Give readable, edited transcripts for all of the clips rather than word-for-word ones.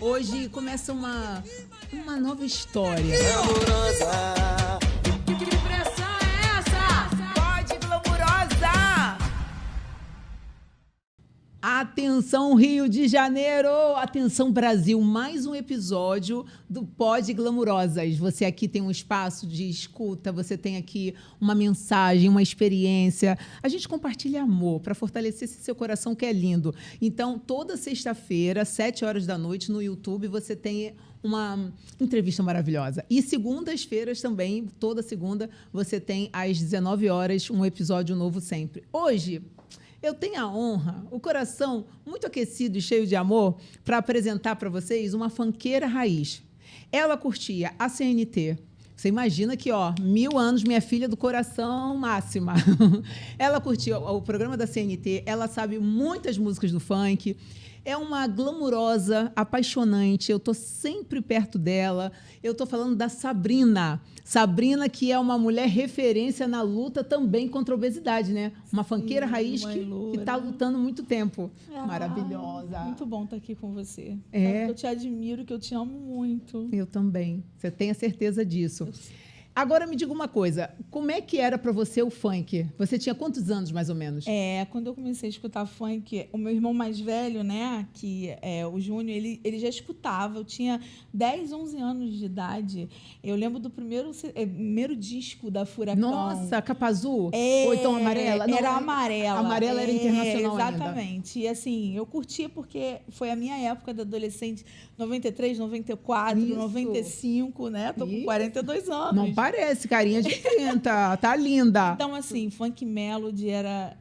Hoje começa uma nova história. Glamurosa. Que pressão é essa? Pode glamurosa! Atenção, Rio de Janeiro! Atenção, Brasil! Mais um episódio do Pod Glamurosas. Você aqui tem um espaço de escuta, você tem aqui uma mensagem, uma experiência. A gente compartilha amor para fortalecer esse seu coração que é lindo. Então, toda sexta-feira, 7 horas da noite, no YouTube, você tem uma entrevista maravilhosa. E segundas-feiras também, toda segunda, você tem às 19 horas um episódio novo sempre. Hoje, eu tenho a honra, o coração muito aquecido e cheio de amor, para apresentar para vocês uma funkeira raiz. Ela curtia a CNT. Você imagina que, 1000 anos, minha filha do coração máxima. Ela curtia o programa da CNT, ela sabe muitas músicas do funk. É uma glamurosa, apaixonante. Eu estou sempre perto dela. Eu estou falando da Sabrina. Sabrina, que é uma mulher referência na luta também contra a obesidade, né? Uma funkeira raiz que está lutando muito tempo. Maravilhosa. Muito bom estar aqui com você. É. Sabe que eu te admiro, que eu te amo muito. Eu também. Você tem a certeza disso. Agora me diga uma coisa, como é que era para você o funk? Você tinha quantos anos, mais ou menos? Quando eu comecei a escutar funk, o meu irmão mais velho, né, que é o Júnior, ele já escutava. Eu tinha 10, 11 anos de idade. Eu lembro do primeiro disco da Furacão. Nossa, capa azul? Ou então amarela? Não, era amarela. Amarela era internacional exatamente. ainda. E assim, eu curtia porque foi a minha época da adolescente, 93, 94, Isso. 95, né? Tô com 42 anos. Não parece, carinha de 30, tá linda. Então, assim, Funk Melody era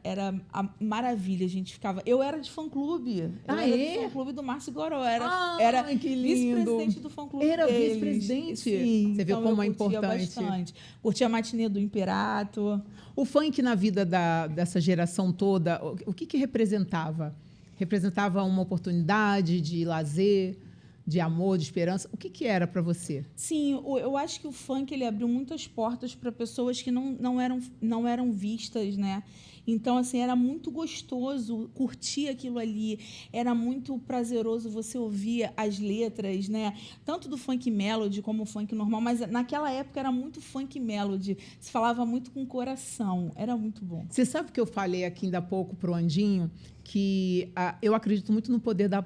a maravilha. A gente ficava... Eu era de fã-clube. Eu era do fã-clube do Márcio Goró. Era que lindo. vice-presidente do fã-clube Era deles. vice-presidente? Sim. Você viu então como é eu curtia importante. bastante. Curtia a matinê do Imperato. O funk na vida dessa geração toda, o que representava? Representava uma oportunidade de lazer, de amor, de esperança? O que era para você? Sim, eu acho que o funk ele abriu muitas portas para pessoas que não eram vistas, né? Então, assim, era muito gostoso curtir aquilo ali, era muito prazeroso você ouvir as letras, né? Tanto do funk melody como o funk normal, mas naquela época era muito funk melody, se falava muito com o coração, era muito bom. Você sabe que eu falei aqui ainda há pouco pro Andinho, que eu acredito muito no poder da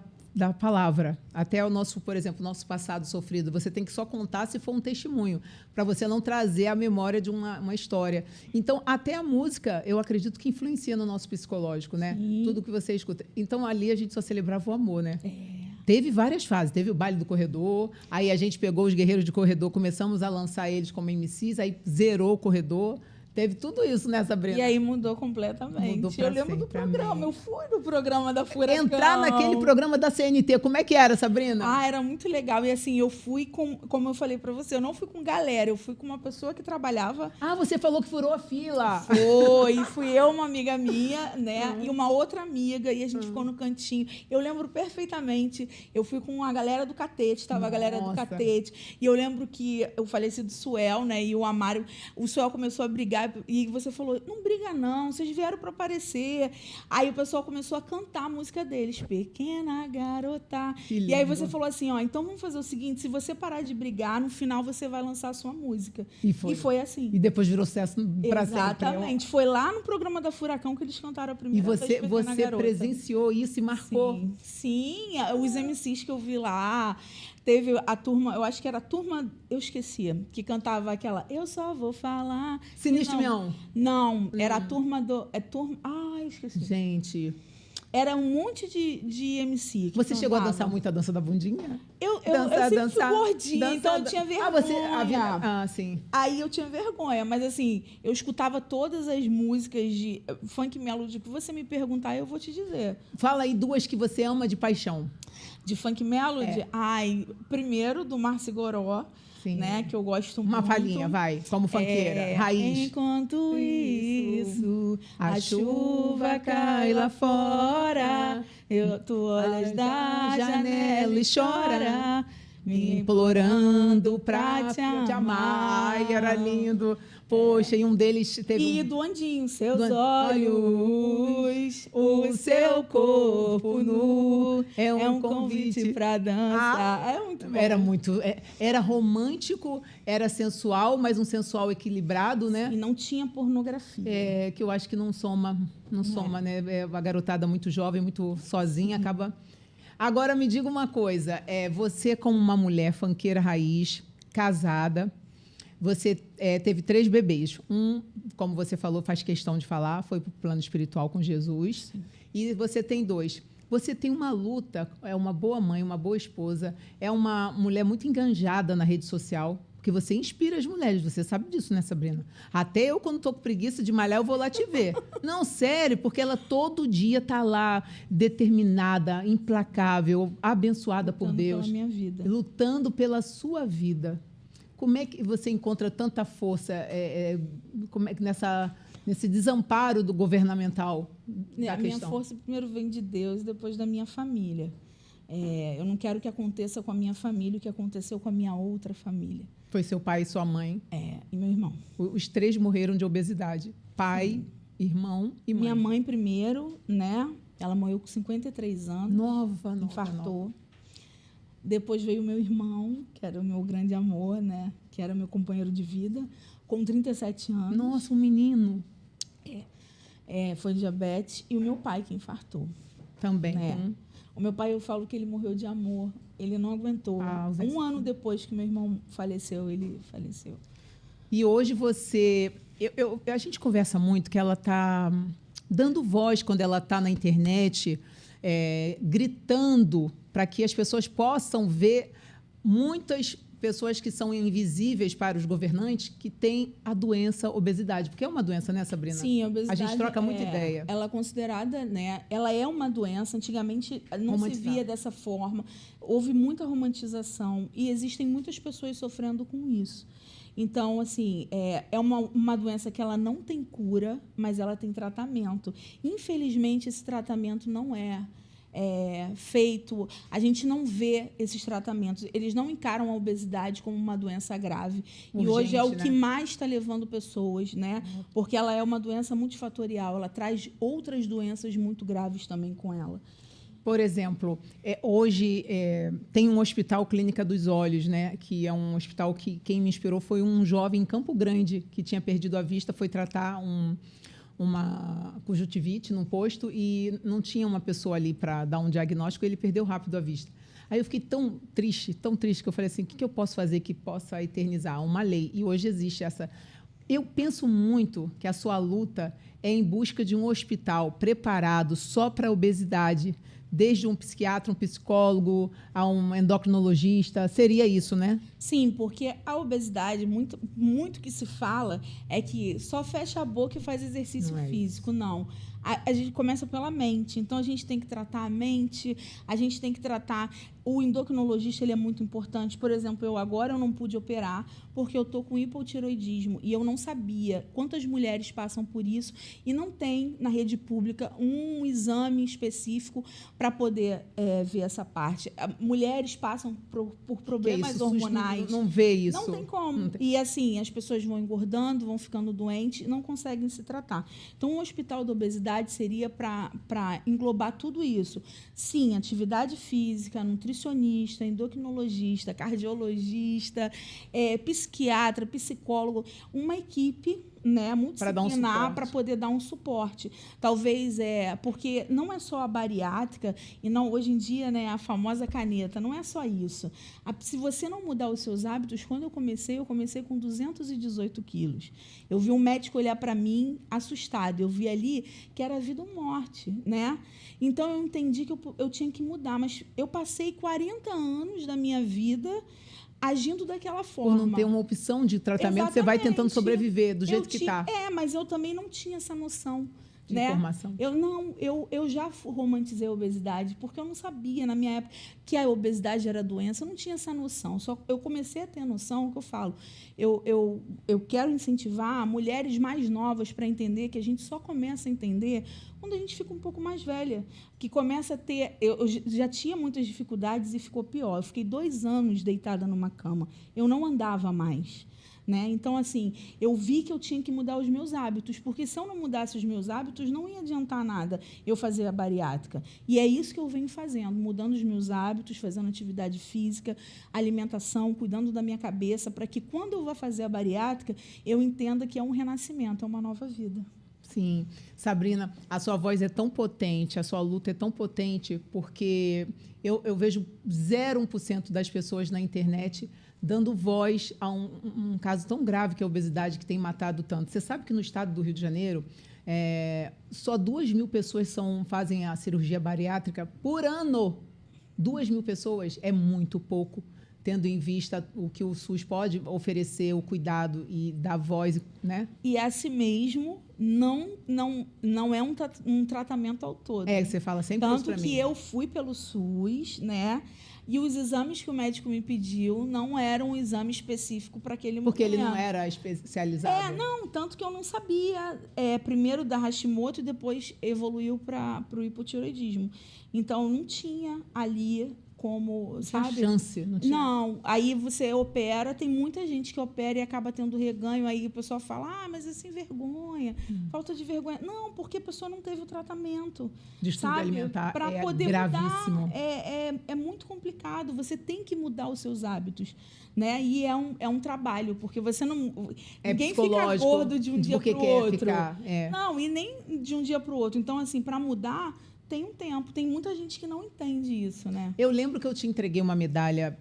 palavra. Até por exemplo, o nosso passado sofrido. Você tem que só contar se for um testemunho, para você não trazer a memória de uma história. Então, até a música, eu acredito que influencia no nosso psicológico, né? Sim. Tudo que você escuta. Então, ali a gente só celebrava o amor, né? Teve várias fases. Teve o baile do corredor, aí a gente pegou os guerreiros de corredor, começamos a lançar eles como MCs, aí zerou o corredor. Teve tudo isso, né, Sabrina? E aí mudou completamente. Mudou pra eu lembro do sempre, programa, amém. eu fui no programa da Furacão. Entrar naquele programa da CNT, como é que era, Sabrina? Era muito legal. E assim, eu fui como eu falei pra você, eu não fui com galera, eu fui com uma pessoa que trabalhava. Você falou que furou a fila. Fui eu, uma amiga minha, né, e uma outra amiga, e a gente ficou no cantinho. Eu lembro perfeitamente, eu fui com a galera do Catete, tava a galera do Catete, e eu lembro que o falecido Suel, né, e o Amário, o Suel começou a brigar, e você falou, não briga não, vocês vieram para aparecer. Aí o pessoal começou a cantar a música deles, Pequena Garota. E aí você falou assim, então vamos fazer o seguinte, se você parar de brigar, no final você vai lançar a sua música. E foi assim. E depois virou sucesso para sempre. Exatamente. Foi lá no programa da Furacão que eles cantaram a primeira vez, E você presenciou isso e marcou. Sim, os MCs que eu vi lá. Teve a turma, eu acho que era a turma, eu esquecia, que cantava aquela Eu Só Vou Falar. Sinistro Mião. Não, era a turma do... eu esqueci. Gente... Era um monte de MC. Você chegou a dançar muito a dança da bundinha? Eu sempre fui gordinha, então eu tinha vergonha. Sim. Aí eu tinha vergonha, mas assim, eu escutava todas as músicas de funk melody que você me perguntar, eu vou te dizer. Fala aí duas que você ama de paixão. De funk melody? Primeiro do Márcio Goró. Sim. Né, que eu gosto muito. Uma palhinha, vai, como funkeira, raiz. Enquanto isso, a chuva cai lá fora, tu olhas da janela e chora. me implorando pra te amar. Ai, era lindo. Poxa, e um deles teve... E do Andinho, seus Do olhos, o seu corpo nu, é um convite pra dançar. É muito bom. Era muito... Era romântico, era sensual, mas um sensual equilibrado, né? E não tinha pornografia. Que eu acho que não soma, né? É uma garotada muito jovem, muito sozinha, acaba... Agora, me diga uma coisa. Você, como uma mulher funkeira raiz, casada, você teve 3 bebês. Um, como você falou, faz questão de falar, foi para o plano espiritual com Jesus. Sim. E você tem 2. Você tem uma luta, é uma boa mãe, uma boa esposa, é uma mulher muito enganjada na rede social, porque você inspira as mulheres, você sabe disso, né, Sabrina? Até eu, quando estou com preguiça de malhar, eu vou lá te ver. Não, sério, porque ela todo dia está lá, determinada, implacável, abençoada por Deus. Lutando pela minha vida. Lutando pela sua vida. Como é que você encontra tanta força como é que nesse desamparo do governamental? A minha força primeiro vem de Deus, depois da minha família. Eu não quero que aconteça com a minha família o que aconteceu com a minha outra família. Foi seu pai e sua mãe? E meu irmão. Os 3 morreram de obesidade. Pai, sim, irmão e mãe. Minha mãe primeiro, né? Ela morreu com 53 anos. Nova. Infartou. Depois veio meu irmão, que era o meu grande amor, né? Que era meu companheiro de vida, com 37 anos. Nossa, um menino. Foi diabetes. E o meu pai, que infartou. Também. O meu pai, eu falo que ele morreu de amor. Ele não aguentou. Um ano depois que meu irmão faleceu, ele faleceu. E hoje você... a gente conversa muito que ela está dando voz quando ela está na internet, gritando para que as pessoas possam ver muitas pessoas que são invisíveis para os governantes que têm a doença obesidade. Porque é uma doença, né, Sabrina? Sim, a obesidade. A gente troca muita ideia. Ela é considerada, né? Ela é uma doença. Antigamente não se via dessa forma. Houve muita romantização e existem muitas pessoas sofrendo com isso. Então, assim, é uma doença que ela não tem cura, mas ela tem tratamento. Infelizmente, esse tratamento não é feito, a gente não vê esses tratamentos, eles não encaram a obesidade como uma doença grave. Urgente, e hoje é o que mais está levando pessoas, né? Porque ela é uma doença multifatorial, ela traz outras doenças muito graves também com ela. Por exemplo, hoje tem um hospital Clínica dos Olhos, né? Que é um hospital que quem me inspirou foi um jovem em Campo Grande que tinha perdido a vista, foi tratar uma conjuntivite num posto e não tinha uma pessoa ali para dar um diagnóstico, ele perdeu rápido a vista. Aí eu fiquei tão triste, que eu falei assim, o que eu posso fazer que possa eternizar uma lei? E hoje existe essa... Eu penso muito que a sua luta é em busca de um hospital preparado só para a obesidade, desde um psiquiatra, um psicólogo, a um endocrinologista, seria isso, né? Sim, porque a obesidade, muito que se fala é que só fecha a boca e faz exercício físico. Não. A gente começa pela mente, então a gente tem que tratar a mente, a gente tem que tratar... O endocrinologista, ele é muito importante. Por exemplo, eu não pude operar porque eu estou com hipotireoidismo e eu não sabia quantas mulheres passam por isso e não tem na rede pública um exame específico para poder ver essa parte. Mulheres passam por problemas hormonais. Não vê isso. Não tem como. E assim, as pessoas vão engordando, vão ficando doentes e não conseguem se tratar. Então, um hospital da obesidade seria para englobar tudo isso. Sim, atividade física, nutricionista, endocrinologista, cardiologista, psiquiatra, psicólogo, uma equipe, né, multidisciplinar para poder dar um suporte. Talvez porque não é só a bariátrica e não hoje em dia, né, a famosa caneta, não é só isso. Se você não mudar os seus hábitos, quando eu comecei com 218 quilos. Eu vi um médico olhar para mim assustado. Eu vi ali que era vida ou morte, né? Então eu entendi que eu tinha que mudar, mas eu passei 40 anos da minha vida agindo daquela forma. Por não ter uma opção de tratamento, exatamente. Você vai tentando sobreviver do jeito que está. Mas eu também não tinha essa noção. De informação. Eu já romantizei a obesidade, porque eu não sabia, na minha época, que a obesidade era doença. Eu não tinha essa noção. Só eu comecei a ter a noção, que eu falo. Eu quero incentivar mulheres mais novas para entender que a gente só começa a entender quando a gente fica um pouco mais velha. que começa a ter... Eu já tinha muitas dificuldades e ficou pior. Eu fiquei 2 anos deitada numa cama. Eu não andava mais. Né? Então, assim, eu vi que eu tinha que mudar os meus hábitos, porque se eu não mudasse os meus hábitos, não ia adiantar nada eu fazer a bariátrica. E é isso que eu venho fazendo, mudando os meus hábitos, fazendo atividade física, alimentação, cuidando da minha cabeça, para que, quando eu vou fazer a bariátrica, eu entenda que é um renascimento, é uma nova vida. Sim. Sabrina, a sua voz é tão potente, a sua luta é tão potente, porque eu vejo 0,1% das pessoas na internet dando voz a um caso tão grave que é a obesidade, que tem matado tanto. Você sabe que no estado do Rio de Janeiro, só 2.000 pessoas fazem a cirurgia bariátrica por ano. 2.000 pessoas é muito pouco, tendo em vista o que o SUS pode oferecer, o cuidado e dar voz, né? E assim mesmo, não é um tratamento ao todo. Você fala sempre isso pra mim. Tanto que eu fui pelo SUS, né? E os exames que o médico me pediu não eram um exame específico para aquele momento. Porque ele não era especializado? Não, tanto que eu não sabia. Primeiro da Hashimoto e depois evoluiu para o hipotireoidismo. Então, não tinha ali como, sabe? Chance, não tinha. Não, aí você opera, tem muita gente que opera e acaba tendo reganho, aí o pessoal fala, mas é sem vergonha, falta de vergonha. Não, porque a pessoa não teve o tratamento. Distúrbio alimentar pra poder gravíssimo. Mudar, é muito complicado, você tem que mudar os seus hábitos, né? E é um trabalho, porque você não... ninguém fica gordo de um dia para o outro. Não, e nem de um dia para o outro. Então, assim, para mudar... tem um tempo, tem muita gente que não entende isso, né? Eu lembro que eu te entreguei uma medalha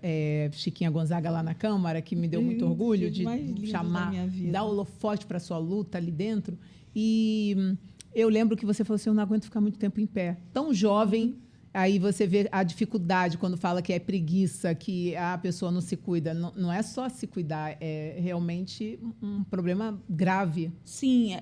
Chiquinha Gonzaga lá na Câmara, que me deu muito orgulho de chamar, dar holofote para a sua luta ali dentro. E eu lembro que você falou assim, eu não aguento ficar muito tempo em pé. Tão jovem, aí você vê a dificuldade quando fala que é preguiça, que a pessoa não se cuida. Não é só se cuidar, é realmente um problema grave. Sim,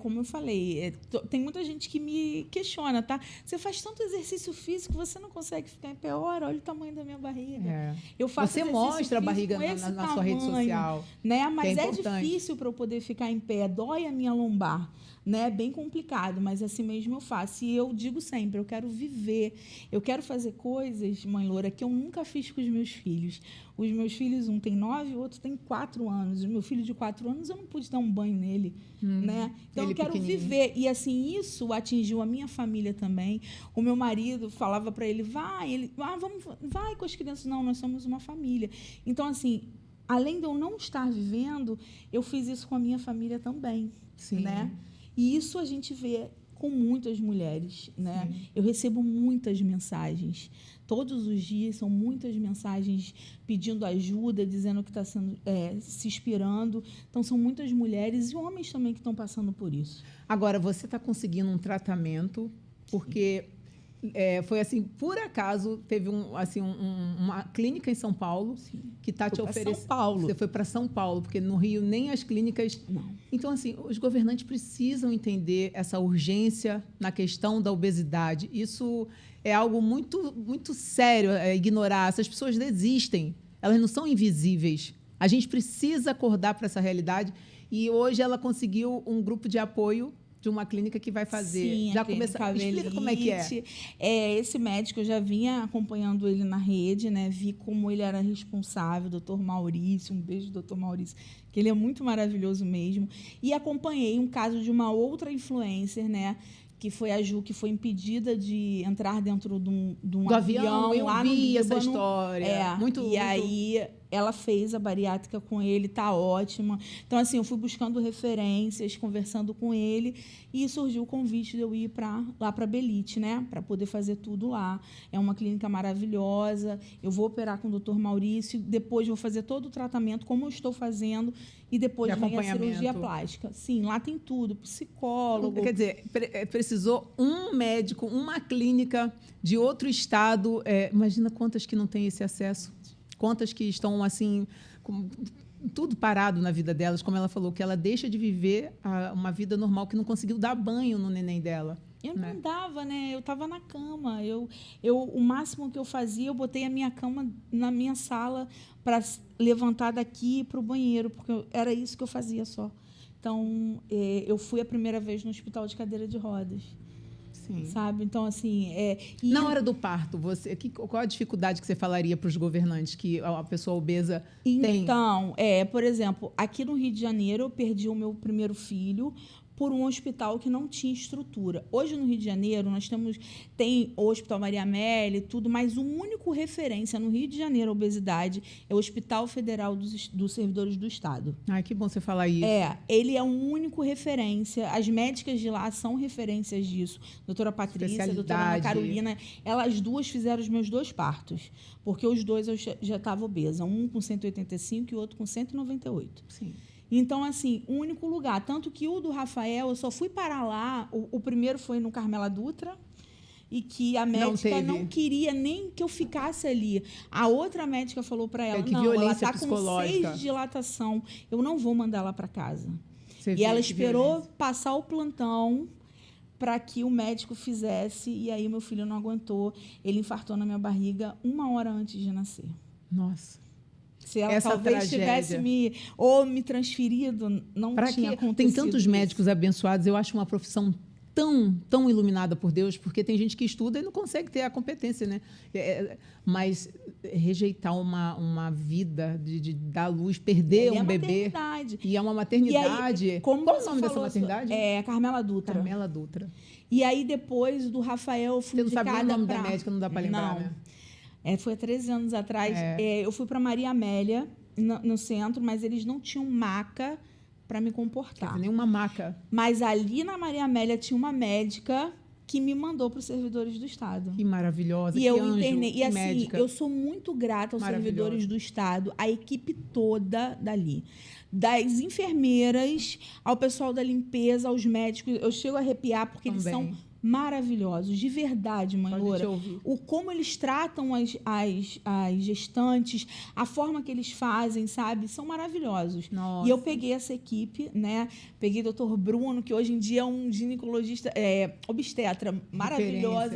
como eu falei, tem muita gente que me questiona, tá? Você faz tanto exercício físico, você não consegue ficar em pé. Olha o tamanho da minha barriga. Eu faço você mostra a barriga na sua rede social. Né? Mas é difícil para eu poder ficar em pé, dói a minha lombar. Né? É bem complicado, mas assim mesmo eu faço. E eu digo sempre, eu quero viver, eu quero fazer coisas, mãe Loura, que eu nunca fiz com os meus filhos. Os meus filhos, um tem 9, o outro tem 4 anos. O meu filho de 4 anos, eu não pude dar um banho nele. Né? Então, eu quero viver. E assim, isso atingiu a minha família também. O meu marido falava para ele, vai com as crianças. Não, nós somos uma família. Então, assim, além de eu não estar vivendo, eu fiz isso com a minha família também. Sim. Né? E isso a gente vê com muitas mulheres, né? Eu recebo muitas mensagens. Todos os dias são muitas mensagens pedindo ajuda, dizendo que está se inspirando. Então, são muitas mulheres e homens também que estão passando por isso. Agora, você está conseguindo um tratamento, porque foi assim, por acaso, teve uma clínica em São Paulo que está te oferecendo. São Paulo. Você foi para São Paulo, porque no Rio nem as clínicas. Não. Então, assim, os governantes precisam entender essa urgência na questão da obesidade. Isso é algo muito, muito sério, ignorar. Essas pessoas desistem, elas não são invisíveis. A gente precisa acordar para essa realidade. E hoje ela conseguiu um grupo de apoio de uma clínica que vai fazer. Sim, já começa. Explica como é que é. Esse médico, eu já vinha acompanhando ele na rede, né? Vi como ele era responsável, doutor Maurício, um beijo, doutor Maurício, que ele é muito maravilhoso mesmo. E acompanhei um caso de uma outra influencer, né? Que foi a Ju, que foi impedida de entrar dentro de um avião. Eu lá vi essa história. Aí ela fez a bariátrica com ele, tá ótima. Então, assim, eu fui buscando referências, conversando com ele, e surgiu o convite de eu ir lá para Belite, né? Para poder fazer tudo lá. É uma clínica maravilhosa. Eu vou operar com o doutor Maurício, depois vou fazer todo o tratamento, como eu estou fazendo, e depois vem a cirurgia plástica. Sim, lá tem tudo, psicólogo. Quer dizer, precisou um médico, uma clínica de outro estado. Imagina quantas que não têm esse acesso. Quantas que estão, assim, com tudo parado na vida delas, como ela falou, que ela deixa de viver uma vida normal, que não conseguiu dar banho no neném dela. Eu não dava, né? Eu estava na cama. O máximo que eu fazia, eu botei a minha cama na minha sala para levantar daqui para o banheiro, porque era isso que eu fazia só. Então, eu fui a primeira vez no hospital de cadeira de rodas. Sim. sabe? Então, assim... Na hora do parto, qual a dificuldade que você falaria para os governantes que a pessoa obesa tem? Então, por exemplo, aqui no Rio de Janeiro, eu perdi o meu primeiro filho por um hospital que não tinha estrutura. Hoje, no Rio de Janeiro, tem o Hospital Maria Amélia e tudo, mas o único referência no Rio de Janeiro à obesidade é o Hospital Federal dos Servidores do Estado. Ai, que bom você falar isso. Ele é o único referência. As médicas de lá são referências disso. Doutora Patrícia, doutora Ana Carolina, elas duas fizeram os meus 2 partos, porque os 2 eu já estava obesa, um com 185 e o outro com 198. Sim. Então, assim, o único lugar. Tanto que o do Rafael, eu só fui parar lá. O primeiro foi no Carmela Dutra, e que a médica não queria nem que eu ficasse ali. A outra médica falou para ela, não, ela está com 6 de dilatação, eu não vou mandar ela para casa. E ela esperou passar o plantão para que o médico fizesse, e aí meu filho não aguentou. Ele infartou na minha barriga 1 hora antes de nascer. Nossa. Se ela talvez tivesse me transferido, não tinha acontecido. Tem tantos médicos abençoados, eu acho uma profissão tão iluminada por Deus, porque tem gente que estuda e não consegue ter a competência, né? Mas rejeitar uma vida de dar luz, perder um bebê. E é uma maternidade. E aí, qual é o nome dessa maternidade? Carmela Dutra. Carmela Dutra. E aí, depois do Rafael, eu fui indicada para... Você não sabe o nome da médica, não dá para lembrar, né? Foi há 13 anos atrás. Eu fui para Maria Amélia, no centro, mas eles não tinham maca para me comportar. Nenhuma maca. Mas ali na Maria Amélia tinha uma médica que me mandou para os servidores do Estado. Que maravilhosa, e eu internei. E assim, médica. Eu sou muito grata aos servidores do Estado, a equipe toda dali. Das enfermeiras, ao pessoal da limpeza, aos médicos. Eu chego a arrepiar, porque eles são maravilhosos, de verdade, mãe Loura. Como eles tratam as gestantes, a forma que eles fazem, sabe? São maravilhosos. Nossa. E eu peguei essa equipe, né? Peguei o Dr. Bruno, que hoje em dia é um ginecologista, obstetra, maravilhosa,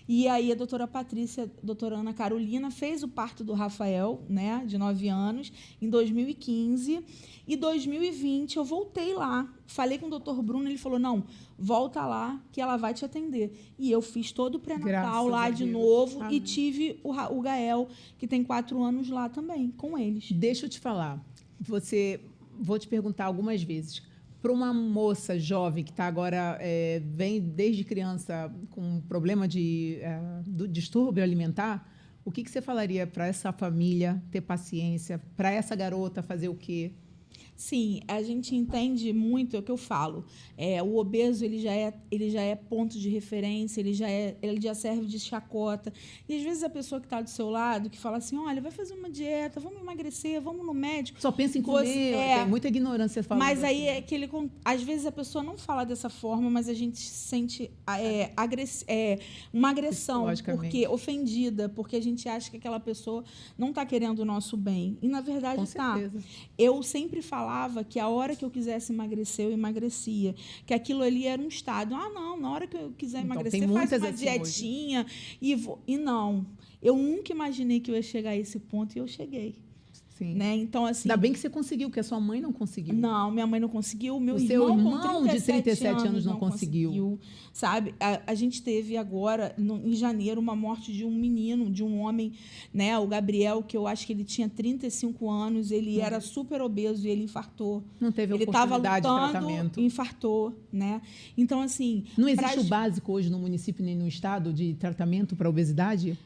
E aí a doutora Patrícia, a doutora Ana Carolina, fez o parto do Rafael, né, de 9 anos, em 2015. E 2020 eu voltei lá. Falei com o doutor Bruno, ele falou, não, volta lá que ela vai te atender. E eu fiz todo o pré-natal lá de novo. Amém. E tive o Gael, que tem 4 anos lá também, com eles. Deixa eu te falar. Vou te perguntar algumas vezes. Para uma moça jovem que está agora, vem desde criança com um problema do distúrbio alimentar, o que você falaria para essa família ter paciência, para essa garota fazer o quê? Sim, a gente entende muito, é o que eu falo. O obeso ele já é ponto de referência, ele já serve de chacota. E às vezes a pessoa que está do seu lado, que fala assim, olha, vai fazer uma dieta, vamos emagrecer, vamos no médico. Só pensa em comer, tem muita ignorância falando. Mas aí às vezes a pessoa não fala dessa forma, mas a gente sente uma agressão, porque ofendida, porque a gente acha que aquela pessoa não está querendo o nosso bem. E na verdade está. Eu sempre falava que a hora que eu quisesse emagrecer, eu emagrecia. Que aquilo ali era um estado. Não, na hora que eu quiser emagrecer, faz uma dietinha. E não. Eu nunca imaginei que eu ia chegar a esse ponto e eu cheguei. Sim. Né? Então, assim, ainda bem que você conseguiu, porque a sua mãe não conseguiu. Não, minha mãe não conseguiu. Meu seu irmão de 37 anos não conseguiu. Sabe? A gente teve agora, em janeiro, uma morte de um menino, de um homem, né? O Gabriel, que eu acho que ele tinha 35 anos, ele era super obeso e ele infartou. Não teve ele oportunidade de tratamento. Infartou, né? Então, assim... Não existe o básico hoje no município nem no estado de tratamento para obesidade?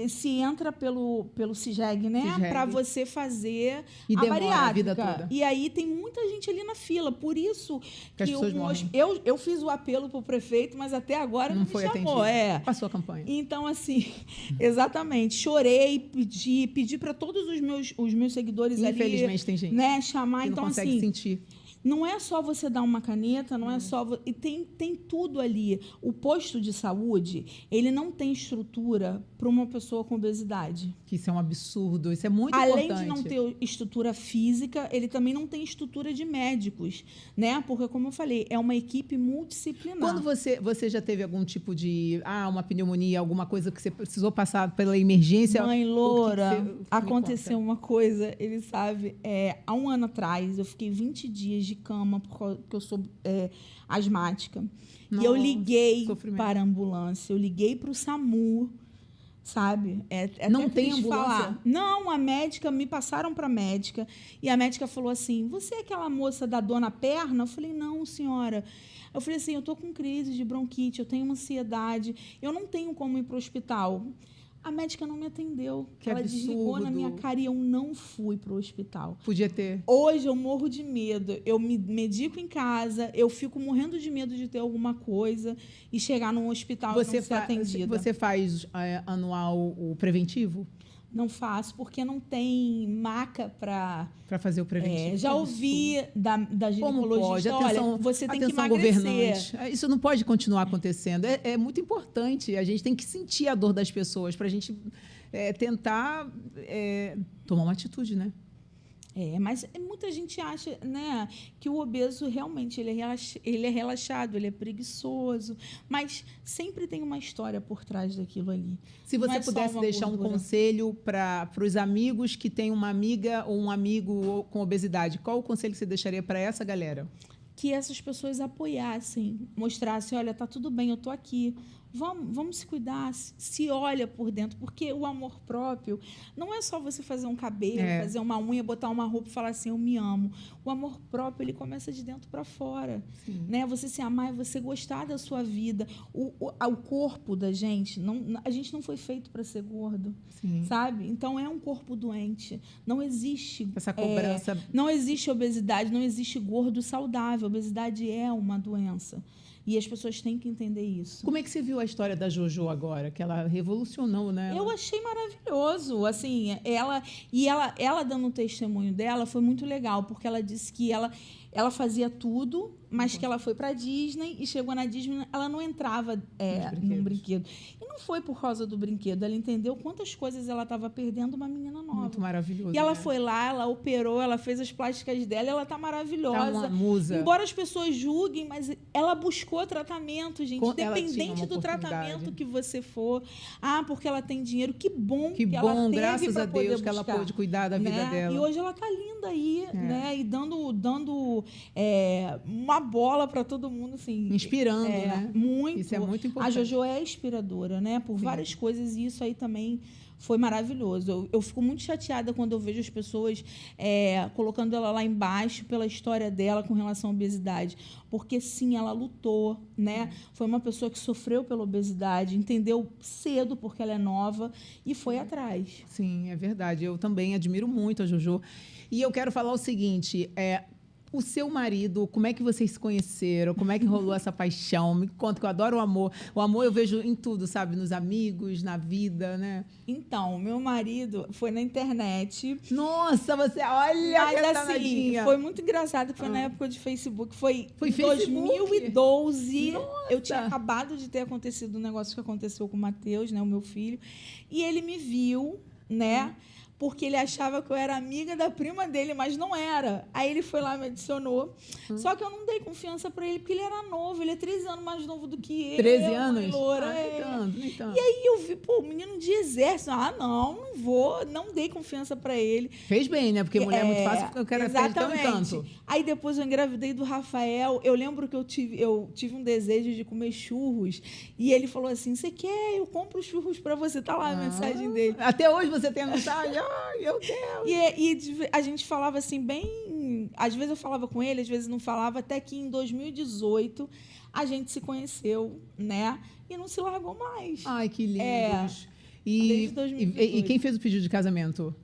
Se entra pelo CIGEG, né? Para você fazer e a bariátrica. A vida toda. E aí tem muita gente ali na fila. Por isso que eu fiz o apelo para o prefeito, mas até agora não foi me chamou. Passou a campanha. Então, assim, exatamente. Chorei, pedi para todos os meus seguidores Infelizmente, tem gente, né, chamar. Que então, não consegue assim, sentir. Não é só você dar uma caneta, não é só... E tem tudo ali. O posto de saúde, ele não tem estrutura para uma pessoa com obesidade. Isso é um absurdo, isso é muito importante. importante. Além de não ter estrutura física, ele também não tem estrutura de médicos, né? Porque, como eu falei, é uma equipe multidisciplinar. Quando você já teve algum tipo de... uma pneumonia, alguma coisa que você precisou passar pela emergência? Mãe Loura, aconteceu uma coisa, ele sabe... há um ano atrás, eu fiquei 20 dias de de cama porque eu sou asmática. E Nossa, eu liguei sofrimento. para a ambulância, eu liguei para o SAMU, sabe? É Não até tem triste ambulância? falar. Não, a médica, me passaram para a médica, e a médica falou assim, você é aquela moça da dor na perna? Eu falei, não, senhora. Eu falei assim, eu estou com crise de bronquite, eu tenho ansiedade, eu não tenho como ir para o hospital. A médica não me atendeu. Que Ela desligou na absurdo. minha cara e eu não fui para o hospital. Podia ter. Hoje eu morro de medo. Eu me medico em casa, eu fico morrendo de medo de ter alguma coisa e chegar num hospital e não ser atendida. Você faz anual o preventivo? Não faço, porque não tem maca para... Para fazer o preventivo? já Que ouvi da Como pode? ginecologista, olha, você tem que atenção emagrecer. governante. Isso não pode continuar acontecendo. É muito importante. A gente tem que sentir a dor das pessoas para a gente tentar tomar uma atitude, né? Mas muita gente acha, né, que o obeso realmente ele é relaxado, ele é preguiçoso, mas sempre tem uma história por trás daquilo ali. Se Não você é só pudesse uma deixar um gordura. conselho para os amigos que têm uma amiga ou um amigo com obesidade, qual o conselho que você deixaria para essa galera? Que essas pessoas apoiassem, mostrassem, olha, tá tudo bem, eu tô aqui. Vamos se cuidar, se olha por dentro, porque o amor próprio não é só você fazer um cabelo, fazer uma unha, botar uma roupa e falar assim, eu me amo. O amor próprio, ele começa de dentro para fora, né? Você se amar é você gostar da sua vida. O corpo da gente, a gente não foi feito para ser gordo, sabe? Então, é um corpo doente. Não existe... Essa cobrança... não existe obesidade, não existe gordo saudável. Obesidade é uma doença. E as pessoas têm que entender isso. Como é que você viu a história da Jojo agora? Que ela revolucionou, né? Eu achei maravilhoso. Assim, ela dando o testemunho dela foi muito legal, porque ela disse que ela fazia tudo, mas que ela foi para a Disney e chegou na Disney, ela não entrava num brinquedo. E não foi por causa do brinquedo. Ela entendeu quantas coisas ela estava perdendo, uma menina nova. Muito maravilhoso. E ela foi lá, ela operou, ela fez as plásticas dela, ela tá maravilhosa. Tá uma musa. Embora as pessoas julguem, mas ela buscou tratamento, gente. Ela tinha uma Independente do oportunidade. tratamento que você for. porque ela tem dinheiro. Que bom Que ela bom, teve graças pra a poder Deus que ela buscar, pôde cuidar da vida né? dela. E hoje ela tá linda aí, né? E dando uma bola para todo mundo, assim. Inspirando, né? Muito. Isso é muito importante. A Jojo é inspiradora, né? Por várias coisas, e isso aí também foi maravilhoso. Eu fico muito chateada quando eu vejo as pessoas colocando ela lá embaixo pela história dela com relação à obesidade. Porque, sim, ela lutou, né? Foi uma pessoa que sofreu pela obesidade, entendeu cedo porque ela é nova e foi atrás. Sim, é verdade. Eu também admiro muito a Jojo. E eu quero falar o seguinte, o seu marido, como é que vocês se conheceram? Como é que rolou essa paixão? Me conta, que eu adoro o amor. O amor eu vejo em tudo, sabe? Nos amigos, na vida, né? Então, meu marido foi na internet. Nossa, você... Olha Mas, que assim, danadinha. foi muito engraçado, que foi na época de Facebook. Foi em Facebook? 2012. Nossa. Eu tinha acabado de ter acontecido um negócio que aconteceu com o Matheus, né? O meu filho. E ele me viu, né? Porque ele achava que eu era amiga da prima dele, mas não era. Aí ele foi lá e me adicionou. Só que eu não dei confiança pra ele, porque ele era novo. Ele é 13 anos mais novo do que eu. 13 anos? Loura, Nem tanto. E aí eu vi, menino de exército. Não vou. Não dei confiança pra ele. Fez bem, né? Porque mulher é muito fácil, eu quero ter tão encanto. Aí depois eu engravidei do Rafael. Eu lembro que eu tive um desejo de comer churros. E ele falou assim, você quer? Eu compro churros pra você. Tá lá a mensagem dele. Até hoje você tem a mensagem? Ai, meu Deus! E a gente falava assim, bem... Às vezes eu falava com ele, às vezes não falava, até que em 2018 a gente se conheceu, né? E não se largou mais. Ai, que lindo! Desde 2018. E quem fez o pedido de casamento?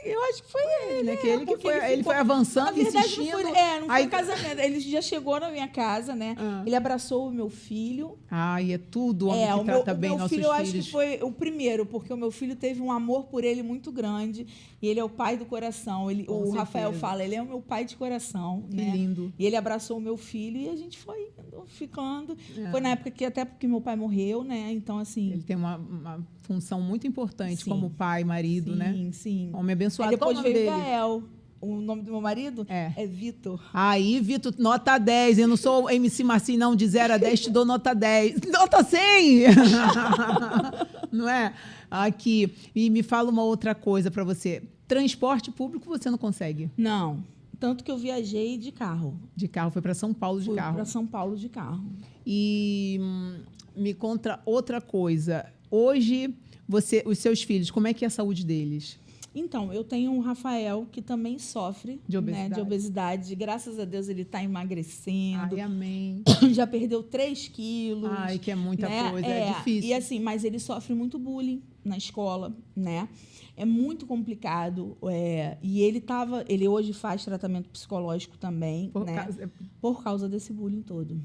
Eu acho que foi ele, né? Que ele que foi, ele ele foi avançando, Na verdade, insistindo. não foi casamento. Ele já chegou na minha casa, né? Ele abraçou o meu filho. Ai, é tudo homem que trata bem nossos filhos. Eu acho que foi o primeiro, porque o meu filho teve um amor por ele muito grande. E ele é o pai do coração. O Rafael fala, ele é o meu pai de coração. Que né? lindo. E ele abraçou o meu filho e a gente foi ficando. Foi na época que, até porque meu pai morreu, né? Então, assim... Ele tem uma função muito importante, sim, como pai, marido, né? Sim. Homem abençoado. Aí depois qual o nome veio dele? Gael. O nome do meu marido é Vitor. Aí, Vitor, nota 10. Eu não sou MC Marcinho, não. De 0 a 10, te dou nota 10. Nota 100! Não é? Aqui. E me fala uma outra coisa para você. Transporte público você não consegue? Não. Tanto que eu viajei de carro. De carro, foi para São Paulo de Fui carro. para São Paulo de carro. E me conta outra coisa. Hoje, os seus filhos, como é que é a saúde deles? Então, eu tenho um Rafael que também sofre De obesidade. Né, de obesidade. Graças a Deus, ele está emagrecendo. Ai, amém. Já perdeu 3 quilos. Ai, que é muita né? coisa, é difícil. E assim, mas ele sofre muito bullying na escola, né? É muito complicado. E ele hoje faz tratamento psicológico também, por causa desse bullying todo.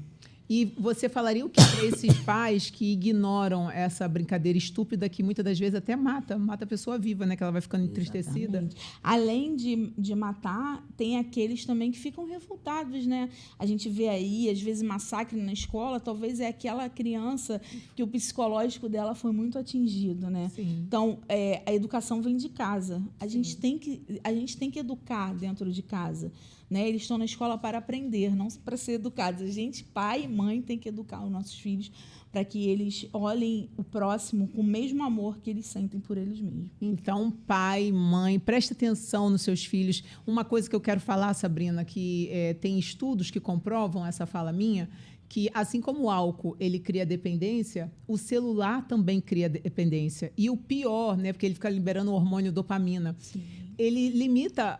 E você falaria o que para esses pais que ignoram essa brincadeira estúpida que muitas das vezes até mata a pessoa viva, né? Que ela vai ficando entristecida. Exatamente. Além de matar, tem aqueles também que ficam revoltados, né? A gente vê aí, às vezes, massacre na escola, talvez é aquela criança que o psicológico dela foi muito atingido, né? Sim. Então, a educação vem de casa. A gente tem que educar dentro de casa. Né? Eles estão na escola para aprender, não para ser educados. A gente, pai e mãe, tem que educar os nossos filhos para que eles olhem o próximo com o mesmo amor que eles sentem por eles mesmos. Então, pai, mãe, preste atenção nos seus filhos. Uma coisa que eu quero falar, Sabrina, que tem estudos que comprovam essa fala minha, que assim como o álcool ele cria dependência, o celular também cria dependência. E o pior, né, porque ele fica liberando o hormônio dopamina, Sim. ele limita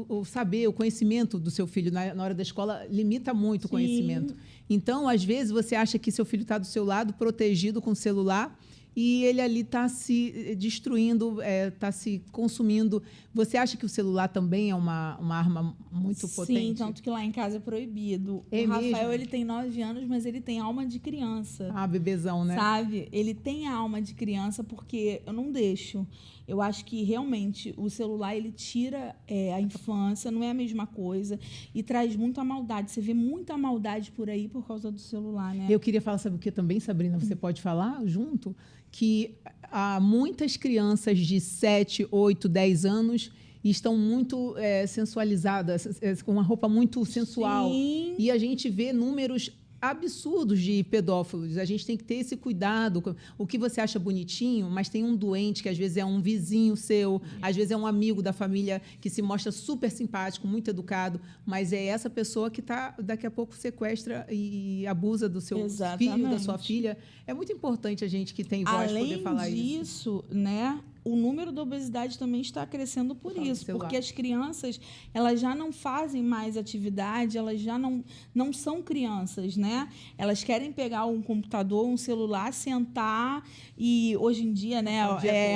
o saber, o conhecimento do seu filho na hora da escola limita muito o conhecimento. Então, às vezes, você acha que seu filho está do seu lado, protegido com o celular, e ele ali está se destruindo, está se consumindo. Você acha que o celular também é uma arma muito potente? Sim, tanto que lá em casa é proibido. É o Rafael, mesmo? ele tem 9 anos, mas ele tem alma de criança. Ah, bebezão, né? Sabe? Ele tem a alma de criança porque eu não deixo. Eu acho que, realmente, o celular, ele tira a infância, não é a mesma coisa, e traz muita maldade. Você vê muita maldade por aí por causa do celular, né? Eu queria falar, sabe o que também, Sabrina? Você pode falar junto? Que há muitas crianças de 7, 8, 10 anos estão muito sensualizadas, com uma roupa muito sensual. Sim. E a gente vê números absurdos de pedófilos. A gente tem que ter esse cuidado. O que você acha bonitinho, mas tem um doente que às vezes é um vizinho seu, às vezes é um amigo da família que se mostra super simpático, muito educado, mas é essa pessoa que daqui a pouco sequestra e abusa do seu filho, da sua filha. É muito importante a gente que tem voz poder falar isso. Além disso, né? O número da obesidade também está crescendo por isso, porque as crianças, elas já não fazem mais atividade, elas já não são crianças, né? Elas querem pegar um computador, um celular, sentar e, hoje em dia, né,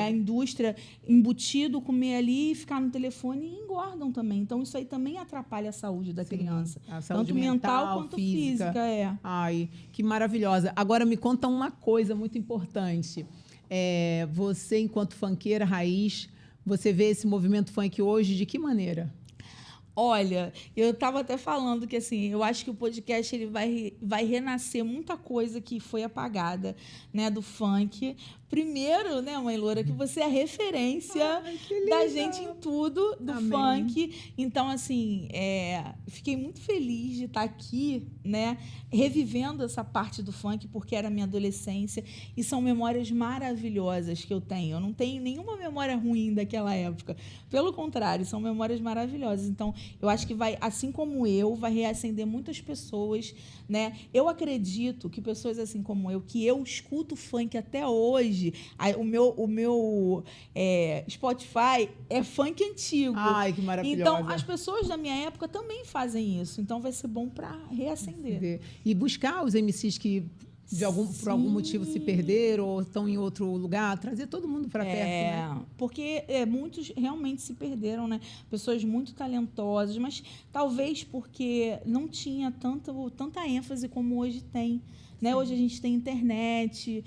a indústria embutido, comer ali, ficar no telefone e engordam também. Então, isso aí também atrapalha a saúde da criança. A saúde tanto mental quanto física. Ai, que maravilhosa. Agora, me conta uma coisa muito importante. Você, enquanto funkeira raiz, você vê esse movimento funk hoje de que maneira? Olha, eu estava até falando que, assim, eu acho que o podcast ele vai renascer muita coisa que foi apagada, né, do funk. Primeiro, né, Mãe Loura, que você é referência da gente em tudo do funk. Então, assim, fiquei muito feliz de estar aqui, né, revivendo essa parte do funk, porque era a minha adolescência. E são memórias maravilhosas que eu tenho. Eu não tenho nenhuma memória ruim daquela época. Pelo contrário, são memórias maravilhosas. Então, eu acho que vai, assim como eu, vai reacender muitas pessoas, né? Eu acredito que pessoas assim como eu, que eu escuto funk até hoje, o meu Spotify é funk antigo. Ai, que maravilhosa. Então, as pessoas da minha época também fazem isso. Então, vai ser bom para reacender. E buscar os MCs que por algum motivo se perderam ou estão em outro lugar, trazer todo mundo para perto, né? Porque muitos realmente se perderam, né? Pessoas muito talentosas, mas talvez porque não tinha tanta ênfase como hoje tem. Né? Hoje a gente tem internet,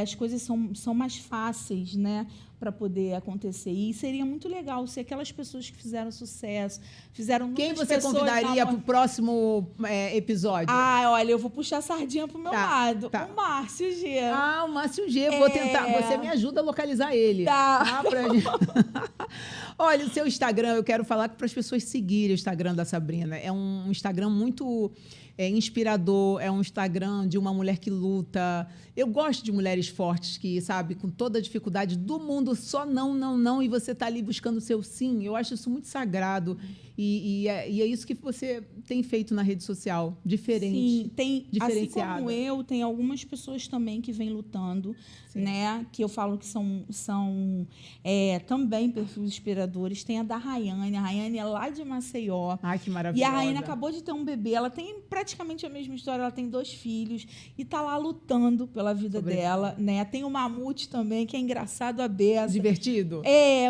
as coisas são mais fáceis, né, para poder acontecer. E seria muito legal se aquelas pessoas que fizeram sucesso, fizeram muitas pessoas... Quem você convidaria para o próximo episódio? Olha, eu vou puxar a sardinha para o meu lado. O Márcio G. O Márcio G. Vou tentar... Você me ajuda a localizar ele. Tá. Olha, o seu Instagram, eu quero falar para as pessoas seguirem o Instagram da Sabrina. É um Instagram muito... inspirador, é um Instagram de uma mulher que luta. Eu gosto de mulheres fortes que, sabe, com toda a dificuldade do mundo, só não, e você tá ali buscando o seu sim. Eu acho isso muito sagrado. E é isso que você tem feito na rede social, diferente. Sim, tem, assim diferenciada. como eu, tem algumas pessoas também que vêm lutando, né? Que eu falo que são também perfis inspiradores. Tem a da Rayane. A Rayane é lá de Maceió. Ai, que E maravilhosa. a Rayane acabou de ter um bebê. Ela tem praticamente a mesma história. Ela tem 2 filhos e tá lá lutando pela vida dela, né? Tem o Mamute também, que é engraçado a beça. Divertido?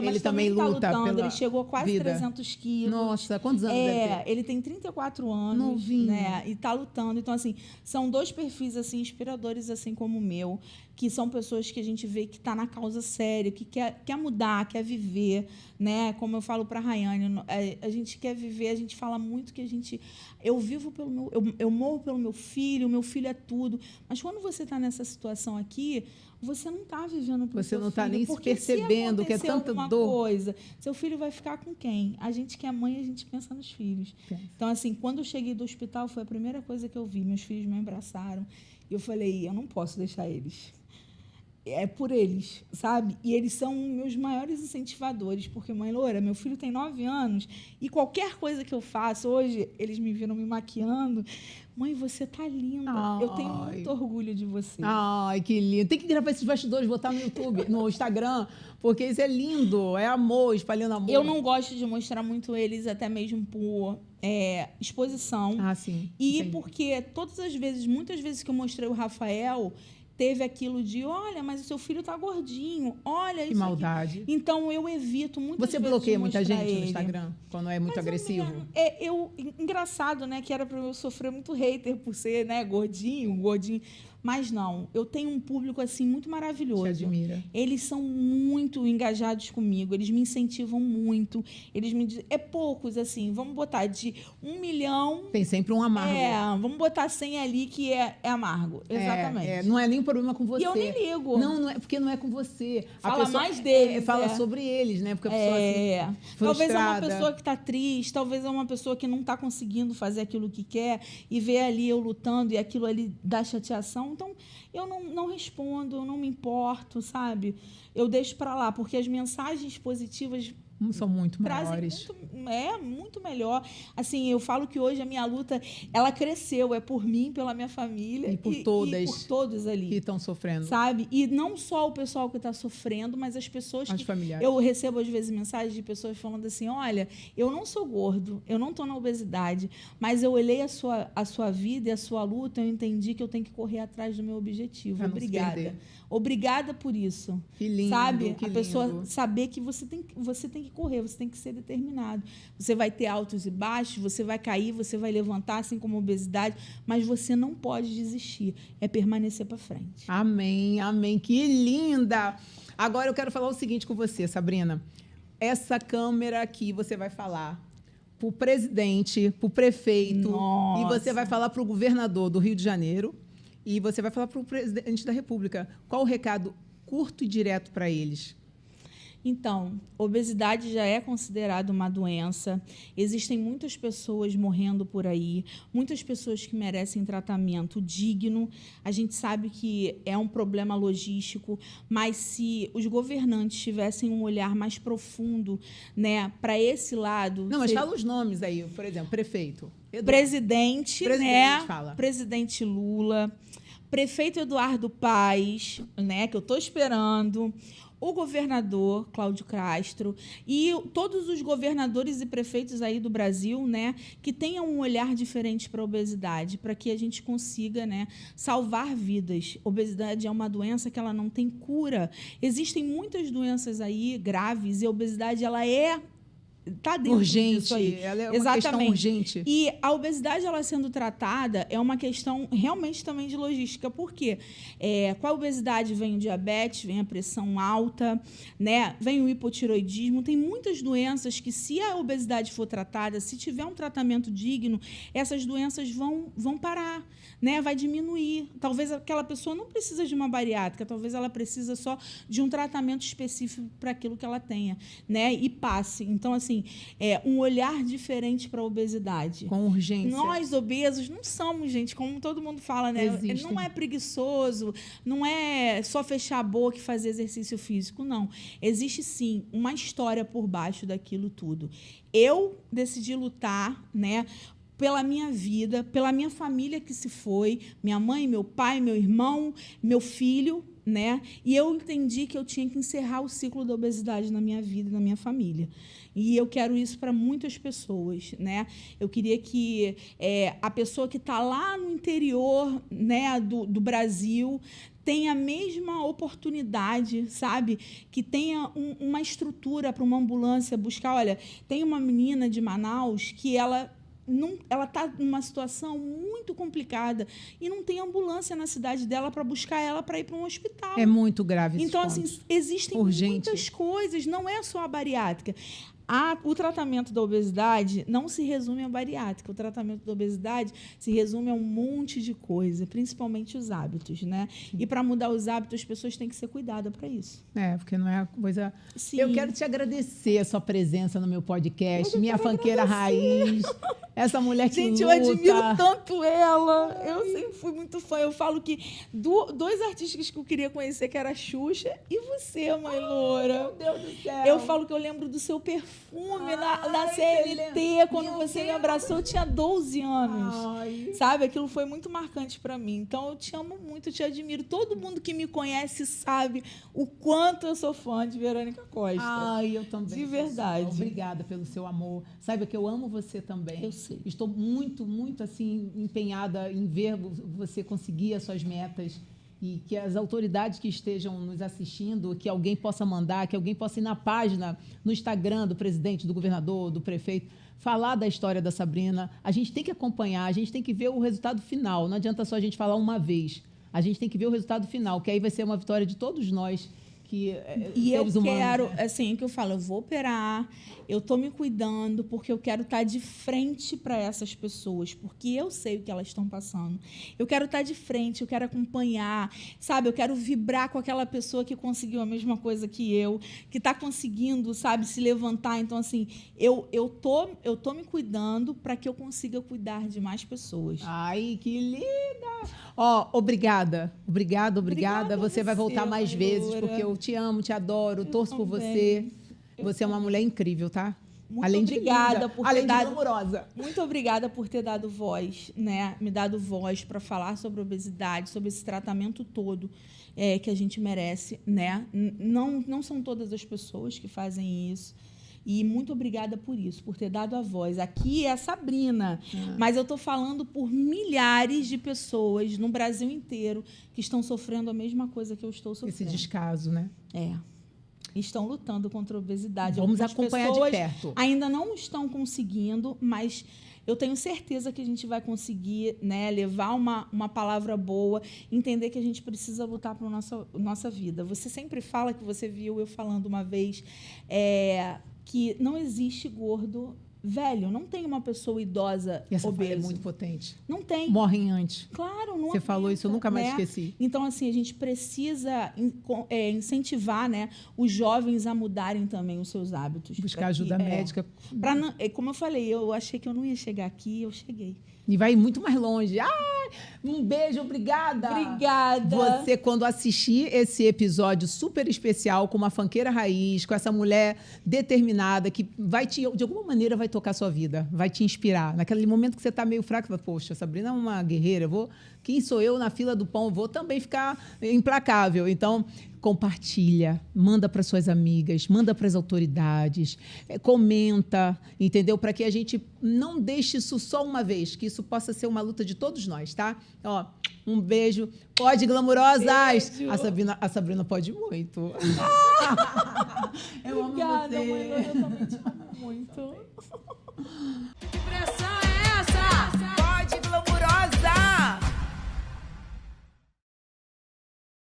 Mas Ele também tá luta lutando. pela Ele chegou a quase vida. 300 quilos. Nossa, quantos anos deve ter? Ele tem 34 anos, Novinho. né? E tá lutando. Então, assim, são 2 perfis assim inspiradores, assim como o meu, que são pessoas que a gente vê que tá na causa séria, que quer mudar, quer viver, né? Como eu falo para a Rayane, a gente quer viver, a gente fala muito que eu vivo pelo meu, eu morro pelo meu filho é tudo. Mas quando você está nessa situação aqui, você não está vivendo pelo Você seu não está filho, nem se porque percebendo que é acontecer tanta alguma dor. coisa, seu filho vai ficar com quem? A gente que é mãe, a gente pensa nos filhos. Então, assim, quando eu cheguei do hospital, foi a primeira coisa que eu vi. Meus filhos me abraçaram e eu falei, eu não posso deixar eles. É por eles, sabe? E eles são meus maiores incentivadores, porque, mãe Loura, meu filho tem 9 anos e qualquer coisa que eu faço, hoje eles me viram me maquiando, mãe, você tá linda, eu tenho muito orgulho de você. Ai, que lindo. Tem que gravar esses bastidores, botar no YouTube, no Instagram, porque isso é lindo, é amor, espalhando amor. Eu não gosto de mostrar muito eles, até mesmo por exposição. Ah, sim. E Entendi. porque muitas vezes que eu mostrei o Rafael, teve aquilo de, olha, mas o seu filho tá gordinho, olha Que isso maldade. aqui. Então, eu evito muitas Você vezes bloqueia de muita mostrar gente ele. no Instagram, quando é muito Mais ou agressivo? menos. Engraçado, né, que era para eu sofrer muito hater por ser, né, gordinho. Mas não, eu tenho um público, assim, muito maravilhoso. Te admira. Eles são muito engajados comigo, eles me incentivam muito. Eles me dizem, poucos, assim, vamos botar de 1 milhão... Tem sempre um amargo. Vamos botar 100 ali que é amargo. Exatamente. Não é nem um problema com você. E eu nem ligo. Não é porque não é com você. Fala mais deles, Fala sobre eles, né? Porque a pessoa assim, talvez é uma frustrada. pessoa que está triste, talvez é uma pessoa que não está conseguindo fazer aquilo que quer e vê ali eu lutando e aquilo ali dá chateação. Então, eu não respondo, eu não me importo, sabe? Eu deixo para lá, porque as mensagens positivas são muito trazem maiores. muito melhor. Assim, eu falo que hoje a minha luta, ela cresceu, é por mim, pela minha família E por todas. e por todos ali. Que estão sofrendo. Sabe? E não só o pessoal que está sofrendo, mas as pessoas As que... familiares. Eu recebo, às vezes, mensagens de pessoas falando assim, olha, eu não sou gordo, eu não estou na obesidade, mas eu olhei a sua vida e a sua luta, eu entendi que eu tenho que correr atrás do meu objetivo. Pra não se Obrigada. perder. Obrigada por isso. Que lindo, sabe? que a pessoa lindo. saber que você tem que correr, você tem que ser determinado. Você vai ter altos e baixos, você vai cair, você vai levantar, assim como a obesidade, mas você não pode desistir. É permanecer para frente. Amém, amém. Que linda! Agora eu quero falar o seguinte com você, Sabrina. Essa câmera aqui você vai falar para o presidente, para o prefeito, Nossa. e você vai falar para o governador do Rio de Janeiro, e você vai falar para o presidente da República. Qual o recado curto e direto para eles? Então, obesidade já é considerada uma doença. Existem muitas pessoas morrendo por aí, muitas pessoas que merecem tratamento digno. A gente sabe que é um problema logístico, mas se os governantes tivessem um olhar mais profundo, né, para esse lado... Não, mas fala os nomes aí, por exemplo, prefeito. Presidente, né? Fala. Presidente Lula, prefeito Eduardo Paes, né, que eu estou esperando, o governador Cláudio Castro e todos os governadores e prefeitos aí do Brasil, né, que tenham um olhar diferente para a obesidade, para que a gente consiga, né, salvar vidas. Obesidade é uma doença que ela não tem cura. Existem muitas doenças aí graves e a obesidade ela está dentro disso aí. Ela é uma questão urgente. E a obesidade, ela sendo tratada, é uma questão realmente também de logística. Por quê? Com a obesidade vem o diabetes, vem a pressão alta, né? Vem o hipotiroidismo. Tem muitas doenças que, se a obesidade for tratada, se tiver um tratamento digno, essas doenças vão parar, né? Vai diminuir. Talvez aquela pessoa não precisa de uma bariátrica, talvez ela precisa só de um tratamento específico para aquilo que ela tenha, né? E passe. Então, assim, assim, um olhar diferente para a obesidade. Com urgência. Nós, obesos, não somos, gente, como todo mundo fala, né? Existem. Não é preguiçoso, não é só fechar a boca e fazer exercício físico, não. Existe, sim, uma história por baixo daquilo tudo. Eu decidi lutar, né, pela minha vida, pela minha família que se foi, minha mãe, meu pai, meu irmão, meu filho, né? E eu entendi que eu tinha que encerrar o ciclo da obesidade na minha vida e na minha família. E eu quero isso para muitas pessoas, né? Eu queria que a pessoa que está lá no interior, né, do Brasil tenha a mesma oportunidade, sabe? Que tenha uma estrutura para uma ambulância buscar. Olha, tem uma menina de Manaus que ela está numa situação muito complicada e não tem ambulância na cidade dela para buscar ela para ir para um hospital. É muito grave esse Então, ponto. assim, existem Urgente. muitas coisas, não é só a bariátrica. O tratamento da obesidade não se resume à bariátrica. O tratamento da obesidade se resume a um monte de coisa, principalmente os hábitos, né? E para mudar os hábitos, as pessoas têm que ser cuidadas para isso. Porque não é a coisa... Sim. Eu quero te agradecer a sua presença no meu podcast, minha funkeira raiz, essa mulher que Gente, luta. eu admiro tanto ela. Eu sempre fui muito fã. Eu falo que dois artistas que eu queria conhecer, que era a Xuxa e você, mãe loura. Meu Deus do céu. Eu falo que eu lembro do seu perfume na CNT, quando você me abraçou, eu tinha 12 anos. Ai. Sabe? Aquilo foi muito marcante para mim. Então, eu te amo muito, eu te admiro. Todo mundo que me conhece sabe o quanto eu sou fã de Verônica Costa. Ai, eu também. De verdade. Obrigada pelo seu amor. Saiba que eu amo você também. Eu sei. Estou muito, muito assim empenhada em ver você conseguir as suas metas e que as autoridades que estejam nos assistindo, que alguém possa mandar, que alguém possa ir na página, no Instagram do presidente, do governador, do prefeito, falar da história da Sabrina. A gente tem que acompanhar, a gente tem que ver o resultado final. Não adianta só a gente falar uma vez. A gente tem que ver o resultado final, que aí vai ser uma vitória de todos nós. E eu seres humanos, quero, né? assim, que eu falo, eu vou operar, eu tô me cuidando, porque eu quero estar de frente para essas pessoas, porque eu sei o que elas estão passando. Eu quero estar de frente, eu quero acompanhar, sabe? Eu quero vibrar com aquela pessoa que conseguiu a mesma coisa que eu, que está conseguindo, sabe, se levantar. Então, assim, eu tô me cuidando para que eu consiga cuidar de mais pessoas. Ai, que linda! Ó, obrigada. Obrigada Você vai voltar você, mais mãe vezes, loura. porque eu te amo, te adoro, torço por também. você. Você é uma mulher incrível, tá? Muito Além obrigada de linda, por ter além de dado- glamourosa. Muito obrigada por ter dado voz, né? Me dado voz para falar sobre obesidade, sobre esse tratamento todo que a gente merece, né? Não são todas as pessoas que fazem isso. E muito obrigada por isso, por ter dado a voz. Aqui é a Sabrina, mas eu estou falando por milhares de pessoas no Brasil inteiro que estão sofrendo a mesma coisa que eu estou Esse sofrendo. descaso, né? Estão lutando contra a obesidade. Vamos Algumas acompanhar de pessoas perto. ainda não estão conseguindo, mas eu tenho certeza que a gente vai conseguir, né, levar uma palavra boa, entender que a gente precisa lutar para a nossa vida. Você sempre fala, que você viu eu falando uma vez, que não existe gordo velho, não tem uma pessoa idosa E essa fala é obesa. muito potente. Não tem. Morrem antes. Claro, não Você falou isso, eu nunca mais né? esqueci. Então, assim, a gente precisa incentivar, né, os jovens a mudarem também os seus hábitos. Buscar pra que- ajuda médica. Como eu falei, eu achei que eu não ia chegar aqui, eu cheguei. E vai muito mais longe. Ai, um beijo, obrigada. Obrigada. Você, quando assistir esse episódio super especial com uma funkeira raiz, com essa mulher determinada, que vai te, de alguma maneira vai tocar a sua vida, vai te inspirar. Naquele momento que você está meio fraco, você fala, poxa, a Sabrina é uma guerreira, quem sou eu na fila do pão? Vou também ficar implacável. Então, compartilha, manda para suas amigas, manda para as autoridades, comenta, entendeu? Para que a gente não deixe isso só uma vez, que isso possa ser uma luta de todos nós, tá? Ó, um beijo. Pode, glamurosas! Beijo. A Sabrina pode muito. Eu amo Obrigada, você. mãe. Eu também te amo muito. Que pressão